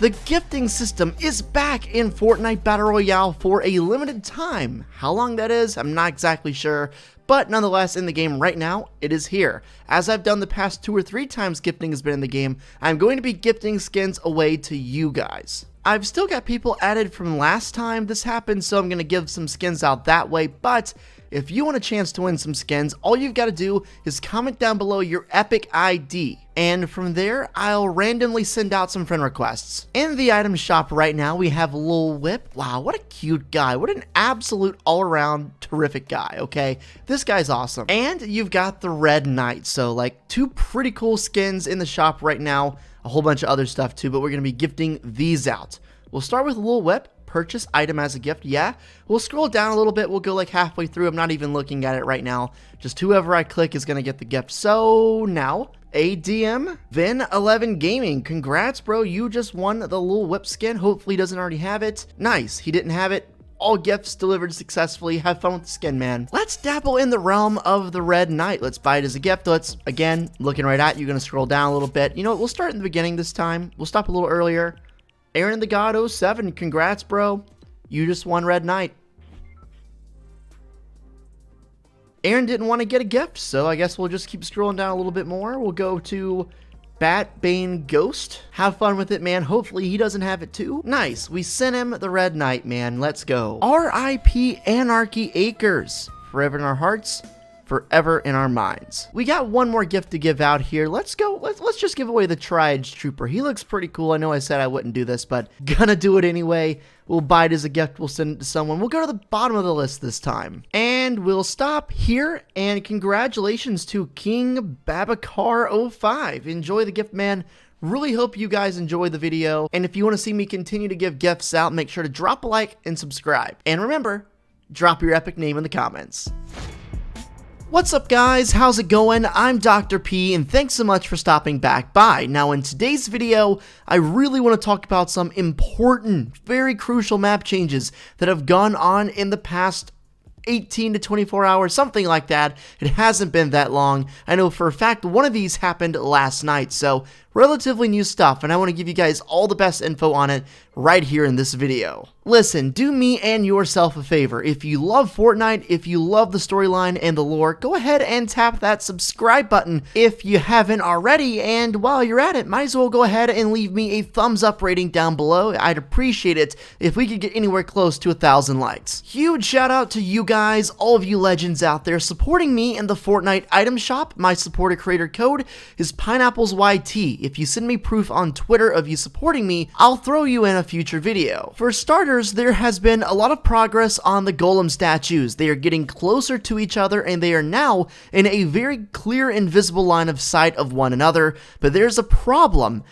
The gifting system is back in Fortnite Battle Royale for a limited time. How long that is, I'm not exactly sure, but nonetheless, in the game right now, it is here. As I've done the past 2 or 3 times gifting has been in the game, I'm going to be gifting skins away to you guys. I've still got people added from last time this happened, so I'm going to give some skins out that way, but if you want a chance to win some skins, all you've got to do is comment down below your epic ID, and from there, I'll randomly send out some friend requests. In the item shop right now, we have Lil Whip. Wow, what a cute guy. What an absolute all-around terrific guy, okay? This guy's awesome. And you've got the Red Knight, so like 2 pretty cool skins in the shop right now. A whole bunch of other stuff too, but we're going to be gifting these out. We'll start with Lil Whip. Purchase item as a gift, yeah. We'll scroll down a little bit, we'll go like halfway through. I'm not even looking at it right now. Just whoever I click is gonna get the gift. So now, ADM, Vin11 Gaming, congrats bro, you just won the Lil Whip skin. Hopefully he doesn't already have it. Nice, he didn't have it. All gifts delivered successfully. Have fun with the skin, man. Let's dabble in the realm of the Red Knight. Let's buy it as a gift. Let's, again, looking right at you, gonna scroll down a little bit. You know what, we'll start in the beginning this time. We'll stop a little earlier. Aaron the God 07, congrats bro, you just won Red Knight. Aaron didn't want to get a gift, so I guess we'll just keep scrolling down a little bit more. We'll go to Batbane Ghost. Have fun with it, man. Hopefully he doesn't have it too. Nice, we sent him the Red Knight, man. Let's go. RIP Anarchy Acres, forever in our hearts, forever in our minds. We got one more gift to give out here. Let's go. Let's just give away the Triage Trooper. He looks pretty cool. I know I said I wouldn't do this, but gonna do it anyway. We'll buy it as a gift. We'll send it to someone. We'll go to the bottom of the list this time. And we'll stop here. And congratulations to King Babacar 05. Enjoy the gift, man. Really hope you guys enjoy the video. And if you want to see me continue to give gifts out, make sure to drop a like and subscribe. And remember, drop your epic name in the comments. What's up guys, how's it going? I'm Dr. P and thanks so much for stopping back by. Now in today's video, I really want to talk about some important, very crucial map changes that have gone on in the past 18 to 24 hours, something like that. It hasn't been that long. I know for a fact one of these happened last night, so relatively new stuff, and I want to give you guys all the best info on it right here in this video. Listen, do me and yourself a favor. If you love Fortnite, if you love the storyline and the lore, go ahead and tap that subscribe button if you haven't already, and while you're at it, might as well go ahead and leave me a thumbs up rating down below. I'd appreciate it if we could get anywhere close to 1,000 likes. Huge shout out to you guys, all of you legends out there supporting me in the Fortnite item shop. My supporter creator code is Pineapplez YT. If you send me proof on Twitter of you supporting me, I'll throw you in a future video. For starters, there has been a lot of progress on the golem statues. They are getting closer to each other and they are now in a very clear and visible line of sight of one another, but there's a problem.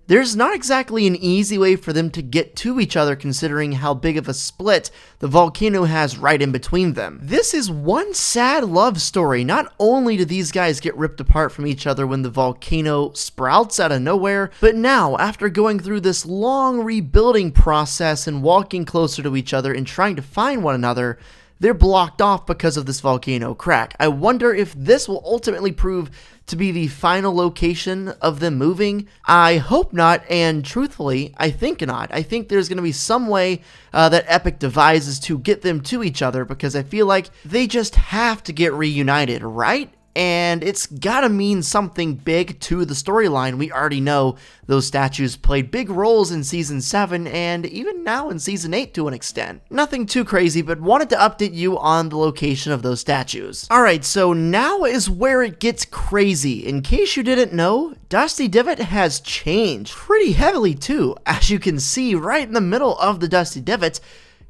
There's not exactly an easy way for them to get to each other considering how big of a split the volcano has right in between them. This is one sad love story. Not only do these guys get ripped apart from each other when the volcano sprouts out of nowhere, but now after going through this long rebuilding process and walking closer to each other and trying to find one another, they're blocked off because of this volcano crack. I wonder if this will ultimately prove to be the final location of them moving. I hope not, and truthfully, I think not. I think there's going to be some way that Epic devises to get them to each other because I feel like they just have to get reunited, right? And it's gotta mean something big to the storyline. We already know those statues played big roles in Season 7 and even now in Season 8 to an extent. Nothing too crazy, but wanted to update you on the location of those statues. Alright, so now is where it gets crazy. In case you didn't know, Dusty Divot has changed pretty heavily too. As you can see right in the middle of the Dusty Divot,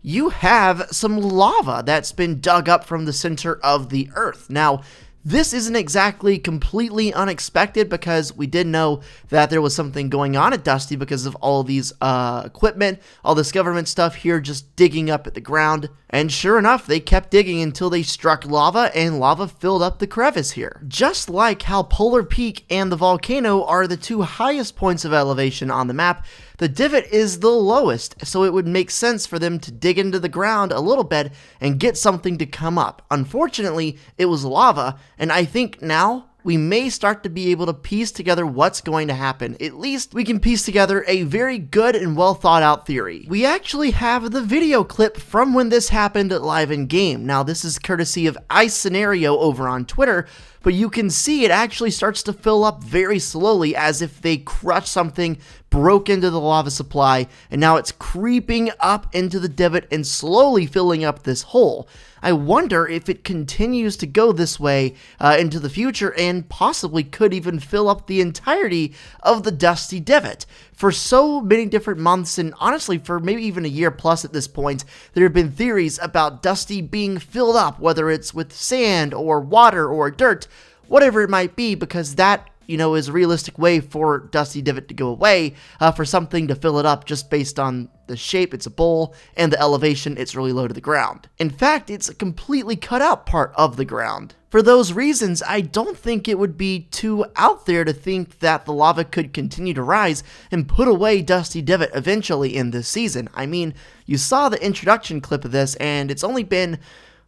you have some lava that's been dug up from the center of the earth. Now, this isn't exactly completely unexpected because we did know that there was something going on at Dusty because of all of these equipment, all this government stuff here just digging up at the ground. And sure enough, they kept digging until they struck lava and lava filled up the crevice here. Just like how Polar Peak and the volcano are the 2 highest points of elevation on the map, the divot is the lowest, so it would make sense for them to dig into the ground a little bit and get something to come up. Unfortunately, it was lava, and I think now we may start to be able to piece together what's going to happen. At least we can piece together a very good and well thought out theory. We actually have the video clip from when this happened live in game. Now this is courtesy of Ice Scenario over on Twitter, but you can see it actually starts to fill up very slowly as if they crushed something, broke into the lava supply, and now it's creeping up into the divot and slowly filling up this hole. I wonder if it continues to go this way into the future and possibly could even fill up the entirety of the Dusty Divot. For so many different months, and honestly for maybe even a year plus at this point, there have been theories about Dusty being filled up, whether it's with sand or water or dirt, whatever it might be, because that is a realistic way for Dusty Divot to go away, for something to fill it up just based on the shape, it's a bowl, and the elevation, it's really low to the ground. In fact, it's a completely cut out part of the ground. For those reasons, I don't think it would be too out there to think that the lava could continue to rise and put away Dusty Divot eventually in this season. I mean, you saw the introduction clip of this, and it's only been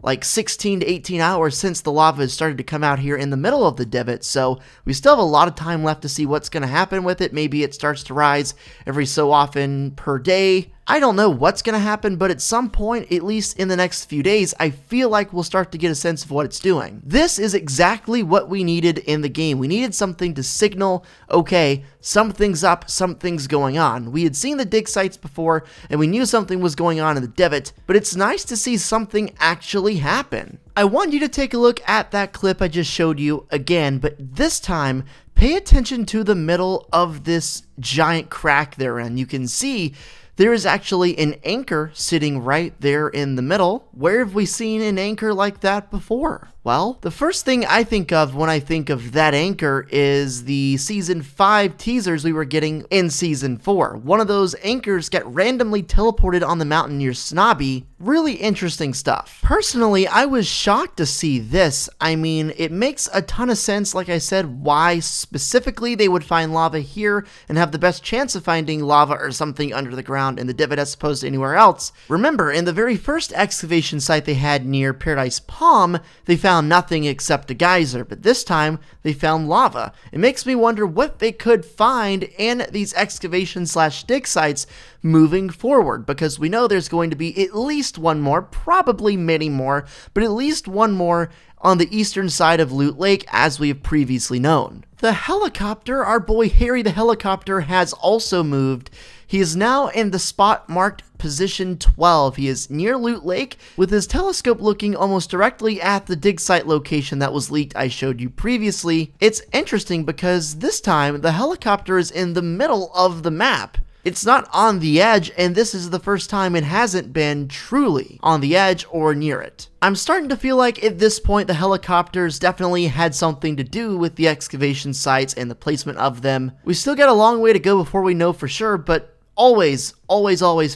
like 16 to 18 hours since the lava has started to come out here in the middle of the divot, so we still have a lot of time left to see what's going to happen with it. Maybe it starts to rise every so often per day. I don't know what's going to happen, but at some point, at least in the next few days, I feel like we'll start to get a sense of what it's doing. This is exactly what we needed in the game. We needed something to signal, okay, something's up, something's going on. We had seen the dig sites before, and we knew something was going on in the divot, but it's nice to see something actually happen. I want you to take a look at that clip I just showed you again, but this time, pay attention to the middle of this giant crack they're in. You can see there is actually an anchor sitting right there in the middle. Where have we seen an anchor like that before? Well, the first thing I think of when I think of that anchor is the Season 5 teasers we were getting in Season 4. One of those anchors got randomly teleported on the mountain near Snobby. Really interesting stuff. Personally, I was shocked to see this. I mean, it makes a ton of sense, like I said, why specifically they would find lava here and have the best chance of finding lava or something under the ground in the divot as opposed to anywhere else. Remember, in the very first excavation site they had near Paradise Palm, they found nothing except a geyser, but this time they found lava. It makes me wonder what they could find in these excavation/dig sites moving forward, because we know there's going to be at least one more, probably many more, but at least one more on the eastern side of Loot Lake, as we have previously known. The helicopter, our boy Harry the helicopter, has also moved. He is now in the spot marked position 12. He is near Loot Lake with his telescope looking almost directly at the dig site location that was leaked I showed you previously. It's interesting because this time the helicopter is in the middle of the map. It's not on the edge, and this is the first time it hasn't been truly on the edge or near it. I'm starting to feel like at this point the helicopters definitely had something to do with the excavation sites and the placement of them. We still got a long way to go before we know for sure, but always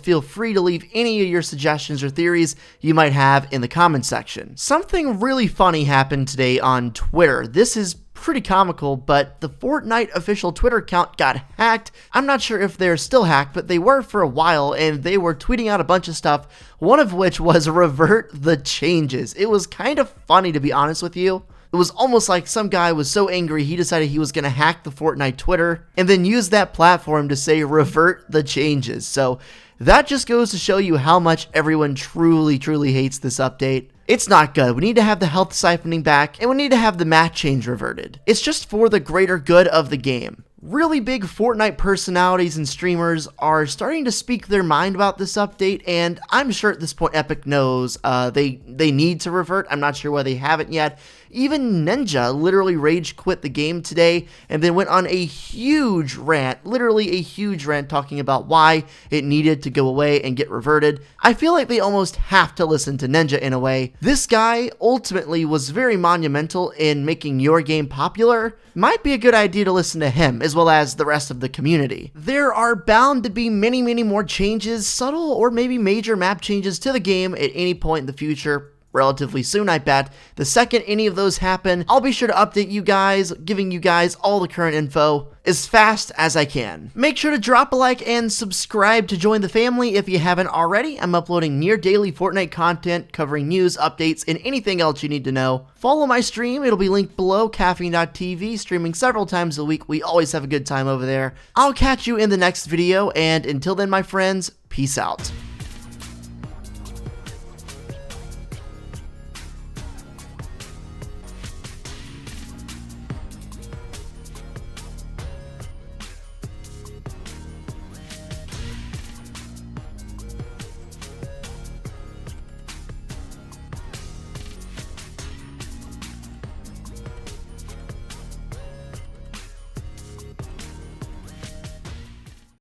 feel free to leave any of your suggestions or theories you might have in the comment section. Something really funny happened today on Twitter. This is pretty comical, but the Fortnite official Twitter account got hacked. I'm not sure if they're still hacked, but they were for a while, and they were tweeting out a bunch of stuff, one of which was revert the changes. It was kind of funny, to be honest with you. It was almost like some guy was so angry he decided he was going to hack the Fortnite Twitter and then use that platform to say revert the changes. So that just goes to show you how much everyone truly hates this update. It's not good. We need to have the health siphoning back, and we need to have the map change reverted. It's just for the greater good of the game. Really big Fortnite personalities and streamers are starting to speak their mind about this update, and I'm sure at this point Epic knows they need to revert. I'm not sure why they haven't yet. Even Ninja literally rage quit the game today and then went on a huge rant, literally a huge rant, talking about why it needed to go away and get reverted. I feel like they almost have to listen to Ninja in a way. This guy ultimately was very monumental in making your game popular. Might be a good idea to listen to him as well as the rest of the community. There are bound to be many more changes, subtle or maybe major map changes to the game at any point in the future. relatively soon, I bet. The second any of those happen, I'll be sure to update you guys, giving you guys all the current info as fast as I can. Make sure to drop a like and subscribe to join the family if you haven't already. I'm uploading near daily Fortnite content covering news, updates, and anything else you need to know. Follow my stream, it'll be linked below, caffeine.tv, streaming several times a week. We always have a good time over there. I'll catch you in the next video, and until then, my friends, peace out.